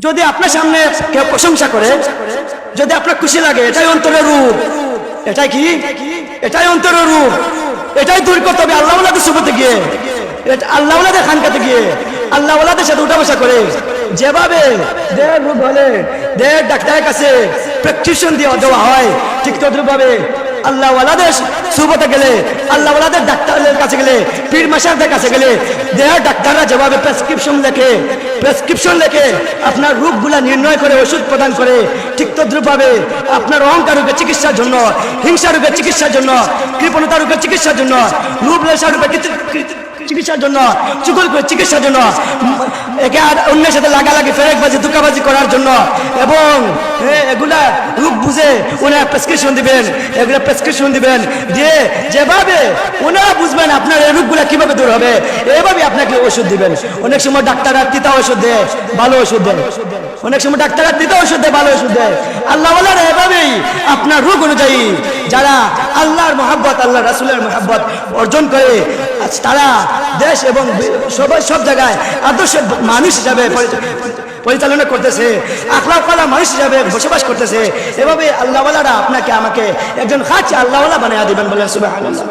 যদি আপনার সামনে কেউ প্রশংসা করে, যদি আপনার খুশি লাগে, এটাই অন্তরের রূপ। এটাই কি? এটাই অন্তরের রূপ। এটাই দূর করতে হবে আল্লাহওয়ালাদের সুবতে গিয়ে, আল্লাহওয়ালাদের খানকাতে গিয়ে, আল্লাহওয়ালাদের সাথে উঠা বসা করে। যেভাবে দেহের রোগ হলে দেহের ডাক্তারের কাছে প্রেসক্রিপশন দেওয়া হয়, ঠিক তদ্রুপভাবে আল্লাহওয়ালাদের সুবতে গেলে, আল্লাহওয়ালাদের ডাক্তারের কাছে গেলে, পীর মাশাইখদের কাছে গেলে দেহের ডাক্তাররা যেভাবে প্রেসক্রিপশন লেখে আপনার রোগগুলা নির্ণয় করে ওষুধ প্রদান করে, ঠিক তদ্রুপভাবে আপনার অহংকার রোগের চিকিৎসার জন্য, হিংসা রোগের চিকিৎসার জন্য, কৃপণতা রোগের চিকিৎসার জন্য, লোভ লালসা রোগের চিকিৎসার জন্য, চুগল করে চিকিৎসার জন্য, একে আর অন্যের সাথে লাগালাগি ফেরেকবাজি ধোঁকাবাজি করার জন্য, এবং এগুলা রোগ বুঝে ওনারা প্রেসক্রিপশন দিবেন, এগুলা প্রেসক্রিপশন দিবেন দিয়ে যেভাবে ওনারা বুঝবেন আপনার এই রোগগুলা কিভাবে দূর হবে, এভাবে আপনাকে ওষুধ দিবেন। অনেক সময় ডাক্তাররা তিতা ওষুধ দেয়, ভালো ওষুধ দেয়। অনেক সময় ডাক্তাররা তিতা ওষুধ দেয়, ভালো ওষুধ দেয়। আল্লাহওয়ালারা এভাবেই আপনার রোগ অনুযায়ী যারা আল্লাহর মহব্বত, আল্লাহ রাসূলের মহব্বত অর্জন করে, তারা দেশ এবং সব জায়গায় আদর্শ মানুষ হিসাবে পরিচালনা করতেছে, আখলাকওয়ালা মানুষ হিসাবে বসবাস করতেছে। এভাবে আল্লাহওয়ালারা আপনাকে আমাকে একজন খাঁটি আল্লাহওয়ালা বানিয়ে দিবেন। বলেন সুবহানাল্লাহ।